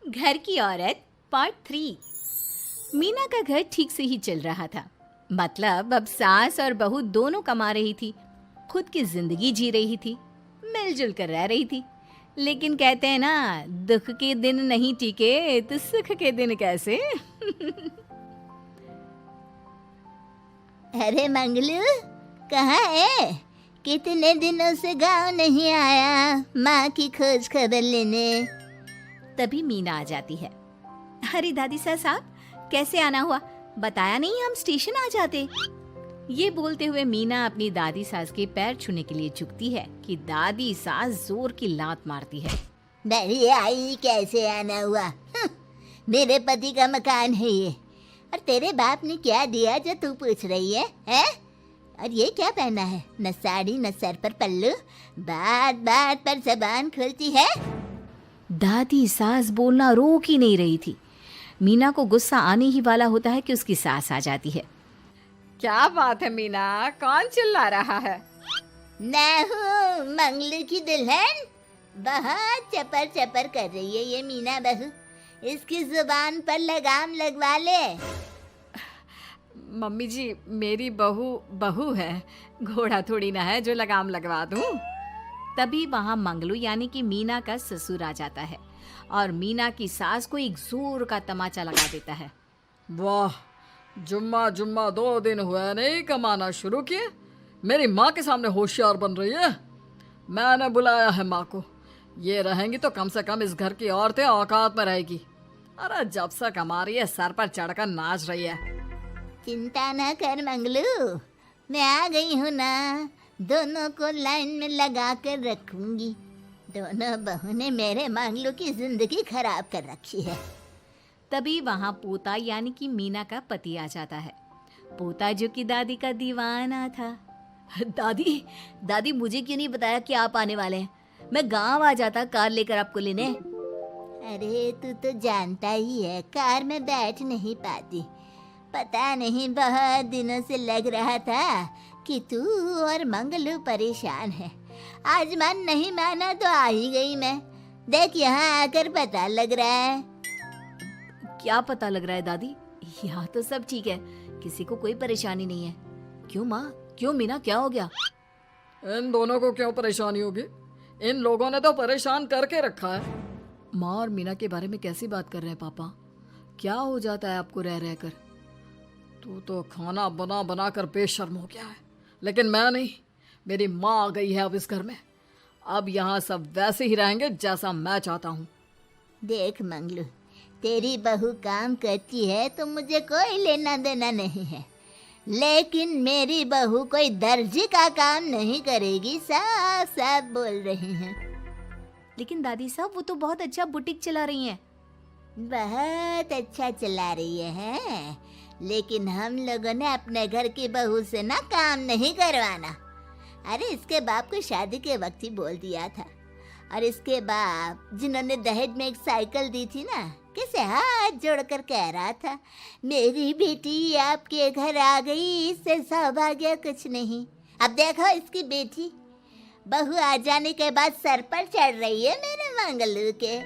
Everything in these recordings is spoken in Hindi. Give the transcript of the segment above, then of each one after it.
घर की औरत पार्ट 3। मीना का घर ठीक से ही चल रहा था। मतलब अब सास और बहू दोनों कमा रही थी, खुद की जिंदगी जी रही थी, मिलजुल कर रह रही थी। लेकिन कहते हैं ना, दुख के दिन नहीं टिके तो सुख के दिन कैसे। अरे मंगलू, कहाँ है? कितने दिनों से गांव नहीं आया माँ की खोज खबर लेने। तभी मीना आ जाती है। अरे दादी साहब, कैसे आना हुआ? बताया नहीं हम स्टेशन आ जाते। ये बोलते हुए मीना अपनी दादी सास के पैर छूने के लिए झुकती है कि दादी सास जोर की लात मारती है। बड़ी आई, कैसे आना हुआ? मेरे पति का मकान है ये। और तेरे बाप ने क्या दिया जो तू पूछ रही है, हैं? और ये क्या पहना है? न साड़ी न सर पर पल्लू, बात बात पर जबान खुलती है। दादी सास बोलना रोक ही नहीं रही थी। मीना को गुस्सा आने ही वाला होता है कि उसकी सास आ जाती है। क्या बात है मीना, कौन चिल्ला रहा है? मैं हूँ मंगलू की दुल्हन। बहुत चपर चपर कर रही है ये मीना बहू। इसकी जुबान पर लगाम लगवा ले। मम्मी जी, मेरी बहू है, घोड़ा थोड़ी ना है जो लगाम लगवा दूं। तभी वहां मंगलू यानी कि मीना का ससुर आ जाता है और मीना की सास को एक जोर का तमाचा लगा देता है। वाह, जुम्मा जुम्मा 2 दिन हुए नहीं कमाना शुरू किए, मेरी माँ के सामने होशियार बन रही है। मैंने बुलाया है माँ को, ये रहेंगी तो कम से कम इस घर की औरतें औकात में रहेगी। अरे जब से कमा रही है सर पर चढ़कर नाच रही है। चिंता न कर मंगलू, मैं आ गई हूँ ना। दोनों को लाइन में लगा कर रखूंगी। दोनों बहू ने मेरे मंगलू की जिंदगी खराब कर रखी है। तभी वहां पोता यानी कि मीना का पति आ जाता है। पोता जो कि दादी का दीवाना था। दादी दादी, मुझे क्यों नहीं बताया कि आप आने वाले हैं? मैं गांव आ जाता कार लेकर आपको लेने। अरे तू तो जानता ही है, कार में बैठ नहीं पाती। पता नहीं, बहुत दिनों से लग रहा था कि तू और मंगलू परेशान है। आज मन नहीं माना तो आ ही गई मैं। देख, यहाँ आकर पता लग रहा है। क्या पता लग रहा है दादी? यहाँ तो सब ठीक है, किसी को कोई परेशानी नहीं है। क्यों माँ, क्यों मीना, क्या हो गया? इन दोनों को क्यों परेशानी होगी? इन लोगों ने तो परेशान करके रखा है। माँ और मीना के बारे में कैसी बात कर रहे हैं पापा? क्या हो जाता है आपको रह रहकर? तू तो खाना बना बना कर बेशर्म हो गया है, लेकिन मैं नहीं। मेरी माँ आ गई है अब इस घर में। अब यहाँ सब वैसे ही रहेंगे जैसा मैं चाहता हूँ। देख मंगलू, तेरी बहू काम करती है तो मुझे कोई लेना देना नहीं है, लेकिन मेरी बहू कोई दर्जी का काम नहीं करेगी, साफ साफ बोल रही हैं। लेकिन दादी साहब, वो तो बहुत अच्छा बुटीक चला रही हैं। बहुत अच्छा चला रही है, लेकिन हम लोगों ने अपने घर की बहू से ना काम नहीं करवाना। अरे इसके बाप को शादी के वक्त ही बोल दिया था। और इसके बाप जिन्होंने दहेज में एक साइकिल दी थी ना, कैसे हाथ जोड़कर कह रहा था, मेरी बेटी आपके घर आ गई, इससे सौभाग्य कुछ नहीं। अब देखो इसकी बेटी, बहू आ जाने के बाद सर पर चढ़ रही है मेरे मंगलू के।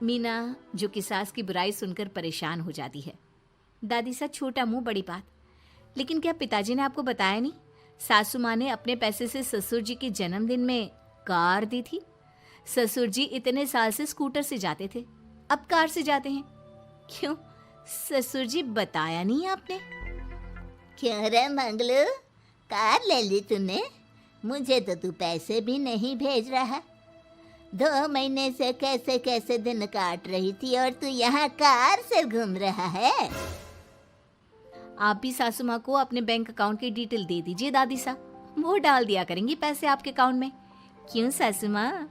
मीना जो कि सास की बुराई सुनकर परेशान हो जाती है। दादी सा छोटा मुंह बड़ी बात। लेकिन क्या पिताजी ने आपको बताया नहीं? सासू माँ ने अपने पैसे से ससुर जी के जन्मदिन में कार दी थी। ससुर जी इतने साल से स्कूटर से जाते थे, अब कार से जाते हैं। क्यों ससुर जी, बताया नहीं आपने? क्यों रे मंगलू, कार ले ली तूने? मुझे तो तू पैसे भी नहीं भेज रहा। 2 महीने से कैसे कैसे दिन काट रही थी और तू यहाँ कार से घूम रहा है। आप भी सासू माँ को अपने बैंक अकाउंट की डिटेल दे दीजिए दादी सा, वो डाल दिया करेंगी पैसे आपके अकाउंट में। क्यों सासू माँ?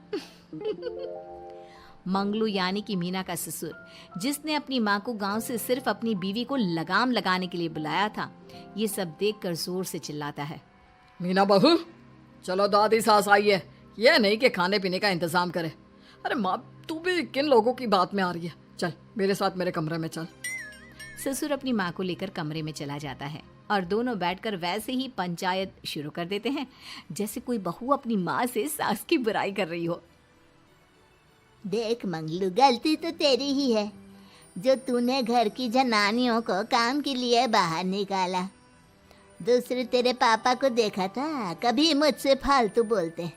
मंगलू यानी कि मीना का ससुर, जिसने अपनी माँ को गांव से सिर्फ अपनी बीवी को लगाम लगाने के लिए बुलाया था, ये सब देखकर जोर से चिल्लाता है। मीना बहू, चलो दादी सास आई है, यह नहीं कि खाने पीने का इंतजाम करे। अरे माँ, तू भी किन लोगों की बात में आ रही है? चल मेरे साथ मेरे कमरे में चल। ससुर अपनी माँ को लेकर कमरे में चला जाता है और दोनों बैठकर वैसे ही पंचायत शुरू कर देते हैं जैसे कोई बहू अपनी माँ से सास की बुराई कर रही हो। देख मंगलू, गलती तो तेरी ही है जो तूने घर की जनानियों को काम के लिए बाहर निकाला। दूसरे तेरे पापा को देखा था, कभी मुझसे फालतू बोलते।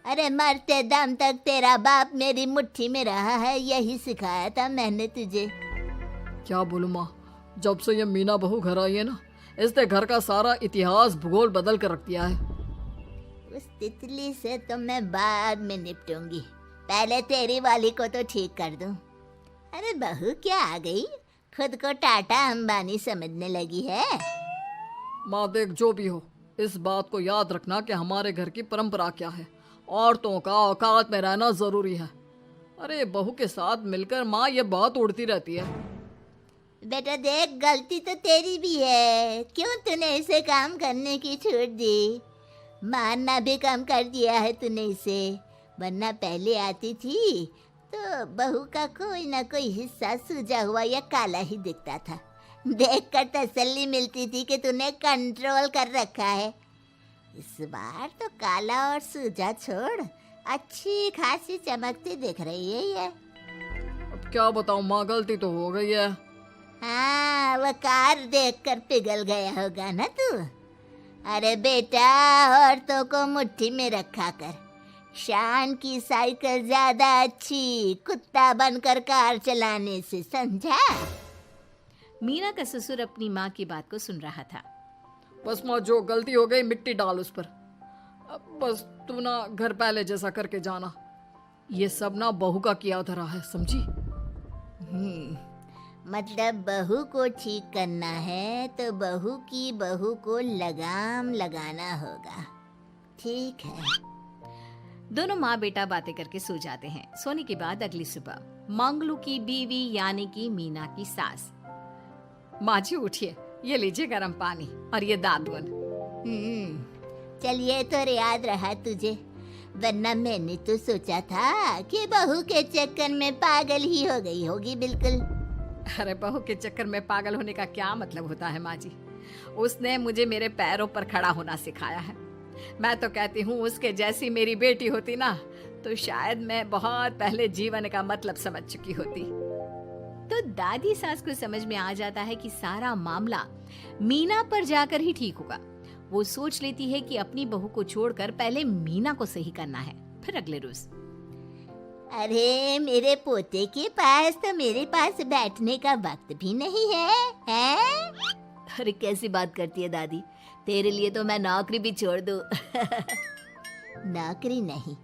अरे मरते दम तक तेरा बाप मेरी मुट्ठी में रहा है, यही सिखाया था मैंने तुझे। क्या बोलूं माँ, जब से ये मीना बहू घर आई है ना, इसने घर का सारा इतिहास भूगोल बदल कर रख दिया है। उस तितली से तो मैं बाद में निपटूंगी, पहले तेरी वाली को तो ठीक कर दूं। अरे बहू क्या आ गई, खुद को टाटा अंबानी समझने लगी है। माँ देख, जो भी हो, इस बात को याद रखना कि हमारे घर की परंपरा क्या है। औरतों का औकात में रहना जरूरी है। अरे बहू के साथ मिलकर माँ ये बात उड़ती रहती है। बेटा देख, गलती तो तेरी भी है, क्यों तूने इसे काम करने की छूट दी। मारना भी कम कर दिया है तूने इसे, वरना पहले आती थी तो बहू का कोई ना कोई हिस्सा सूजा हुआ या काला ही दिखता था। देखकर तसल्ली मिलती थी कि तूने कंट्रोल कर रखा है। इस बार तो काला और सूजा छोड़, अच्छी खासी चमकती दिख रही है ये। अब क्या बताऊं माँ, गलती तो हो गई है। हाँ, वो कार देखकर पिघल गया होगा ना तू। अरे बेटा, औरतों को मुट्ठी में रखा कर। शान की साइकिल ज्यादा अच्छी कुत्ता बनकर कार चलाने से, समझा। मीना का ससुर अपनी माँ की बात को सुन रहा था। बस माँ, जो गलती हो गई मिट्टी डाल उस पर। अब बस तू ना घर पहले जैसा करके जाना। ये सब ना बहू का किया धरा है, समझी। मतलब बहू को ठीक करना है तो बहू की बहू को लगाम लगाना होगा, ठीक है। दोनों माँ बेटा बातें करके सो जाते हैं। सोने के बाद अगली सुबह मंगलू की बीवी यानी कि मीना की सास, माँ जी उठिए, ये लीजिए गर्म पानी और ये दादुन। चलिए तो याद रहा तुझे, वरना मैंने तो सोचा था कि बहू के चक्कर में पागल ही हो गई होगी बिल्कुल। अरे बहू के चक्कर में पागल होने का क्या मतलब होता है माँ जी। उसने मुझे मेरे पैरों पर खड़ा होना सिखाया है। मैं तो कहती हूँ उसके जैसी मेरी बेटी होती ना तो शायद मैं बहुत पहले जीवन का मतलब समझ चुकी होती। तो दादी सास को समझ में आ जाता है कि सारा मामला मीना पर जाकर ही ठीक होगा। वो सोच लेती है कि अपनी बहू को छोड़कर पहले मीना को सही करना है। फिर अगले रोज, अरे मेरे पोते के पास तो मेरे पास बैठने का वक्त भी नहीं है, हैं? अरे कैसी बात करती है दादी, तेरे लिए तो मैं नौकरी भी छोड़ दूं। नौकरी नहीं,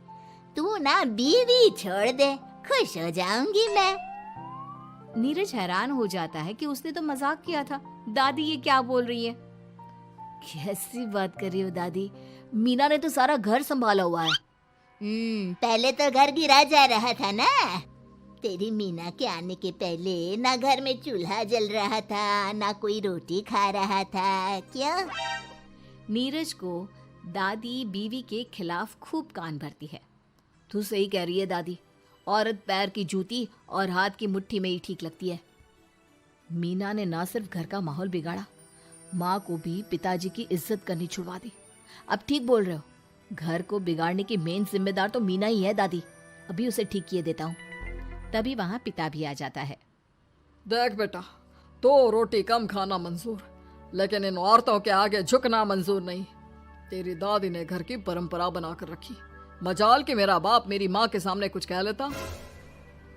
तू ना बीवी छोड़ दे, खुश हो जाऊंगी मैं। नीरज हैरान हो जाता है कि उसने तो मजाक किया था। दादी ये क्या बोल रही है? कैसी बात कर रही हो दादी, मीना ने तो सारा घर संभाला हुआ है। पहले तो घर गिरा जा रहा था ना। तेरी मीना के आने के पहले ना घर में चूल्हा जल रहा था, ना कोई रोटी खा रहा था, क्यों? नीरज को दादी बीवी के खिलाफ खूब कान भरती है। तू सही कह रही है दादी, औरत पैर की जूती और हाथ की मुट्ठी में ही ठीक लगती है। मीना ने ना सिर्फ घर का माहौल बिगाड़ा, माँ को भी पिताजी की इज्जत करनी छुड़वा दी। अब ठीक बोल रहे हो, घर को बिगाड़ने की मेन जिम्मेदार तो मीना ही है दादी। अभी उसे ठीक किए देता हूँ। तभी वहाँ पिता भी आ जाता है। देख बेटा, तो रोटी कम खाना मंजूर, लेकिन इन औरतों के आगे झुकना मंजूर नहीं। तेरी दादी ने घर की परंपरा बनाकर रखी, मजाल कि मेरा बाप मेरी माँ के सामने कुछ कह लेता।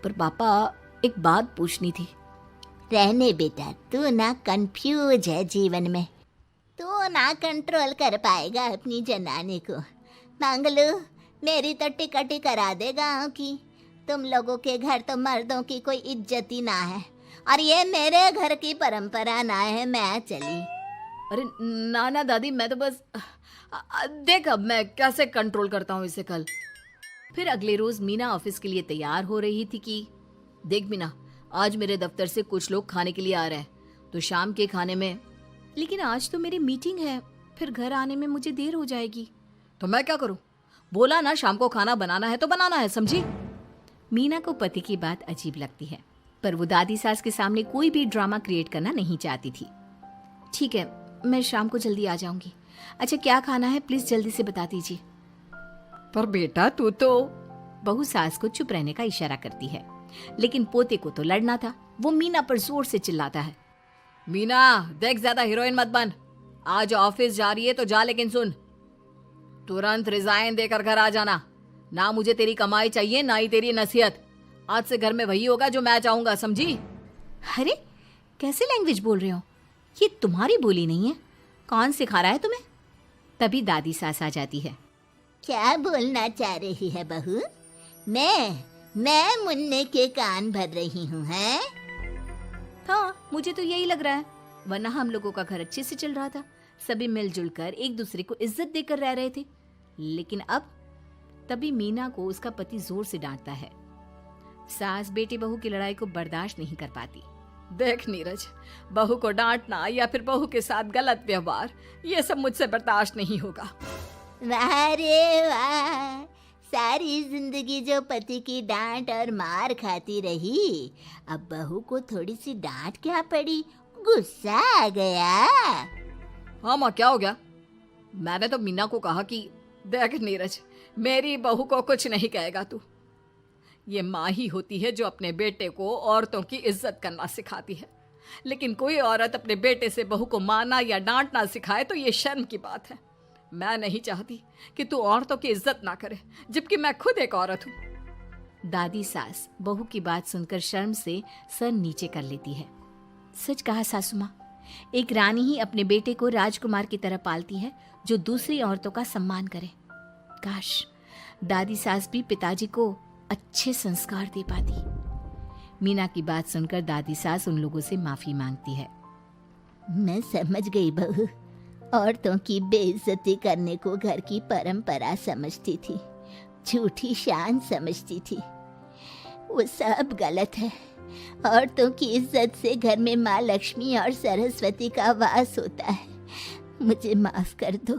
पर पापा एक बात पूछनी थी। रहने बेटा, तू ना कंफ्यूज है जीवन में, तू ना कंट्रोल कर पाएगा अपनी जनानी को। मंगलू, मेरी तो टिकट ही करा दे गाँव की। तुम लोगों के घर तो मर्दों की कोई इज्जत ही ना है, और ये मेरे घर की परंपरा ना है, मैं चली। अरे ना ना दादी, मैं तो बस देख अब मैं कैसे कंट्रोल करता हूँ इसे कल। फिर अगले रोज मीना ऑफिस के लिए तैयार हो रही थी कि देख मीना, आज मेरे दफ्तर से कुछ लोग खाने के लिए आ रहे हैं, तो शाम के खाने में। लेकिन आज तो मेरी मीटिंग है, फिर घर आने में मुझे देर हो जाएगी। तो मैं क्या करूं? बोला ना शाम को खाना बनाना है तो बनाना है, समझी। मीना को पति की बात अजीब लगती है, पर वो दादी सास के सामने कोई भी ड्रामा क्रिएट करना नहीं चाहती थी। ठीक है, मैं शाम को जल्दी आ जाऊंगी। अच्छा क्या खाना है प्लीज जल्दी से बता दीजिए। पर बेटा तू तो बहू सास को चुप रहने का इशारा करती है, लेकिन पोते को तो लड़ना था। वो मीना पर जोर से चिल्लाता है, मीना देख, ज्यादा हीरोइन मत बन। आज ऑफिस जा रही है तो जा, लेकिन सुन, तुरंत रिजाइन देकर घर आ जाना। ना मुझे तेरी कमाई चाहिए, ना ही तेरी नसीहत। आज से घर में वही होगा जो मैं चाहूंगा, समझी? अरे कैसे लैंग्वेज बोल रहे हो? ये तुम्हारी बोली नहीं है। कौन सिखा रहा है तुम्हें? तभी दादी सास आ जाती है। क्या बोलना चाह रही है बहू? मैं मुन्ने के कान भर रही हूँ, हैं? हाँ, मुझे तो यही लग रहा है, वरना हम लोगों का घर अच्छे से चल रहा था। सभी मिलजुल कर एक दूसरे को इज्जत देकर रह रहे थे। लेकिन अब तभी मीना को उसका पति जोर से डांटता है। सास बेटी बहू की लड़ाई को बर्दाश्त नहीं कर पाती। देख नीरज, बहू को डांटना या फिर बहू के साथ गलत व्यवहार, ये सब मुझसे बर्दाश्त नहीं होगा। वाह रे वाह, सारी जिंदगी जो पति की डांट और मार खाती रही, अब बहू को थोड़ी सी डांट क्या पड़ी, गुस्सा आ गया। हाँ माँ, क्या हो गया? मैंने तो मीना को कहा कि देख नीरज, मेरी बहू को कुछ नहीं कहेगा तू। ये माँ ही होती है जो अपने बेटे को औरतों की इज्जत करना सिखाती है, लेकिन कोई औरत अपने बेटे से बहू को मारना या डांटना सिखाए तो ये शर्म की बात है। मैं नहीं चाहती कि तू औरतों की इज्जत ना करे, जबकि मैं खुद एक औरत हूँ। दादी सास बहू की बात सुनकर शर्म से सर नीचे कर लेती है। सच कहा सासू माँ, एक रानी ही अपने बेटे को राजकुमार की तरह पालती है, जो दूसरी औरतों का सम्मान करे। काश दादी सास भी पिताजी को अच्छे संस्कार दे पाती। मीना की बात सुनकर दादी सास उन लोगों से माफी मांगती है। मैं समझ गई बहू, औरतों की बेइज्जती करने को घर की परंपरा समझती थी, झूठी शान समझती थी। वो सब गलत है। औरतों की इज्जत से घर में माँ लक्ष्मी और सरस्वती का वास होता है। मुझे माफ कर दो।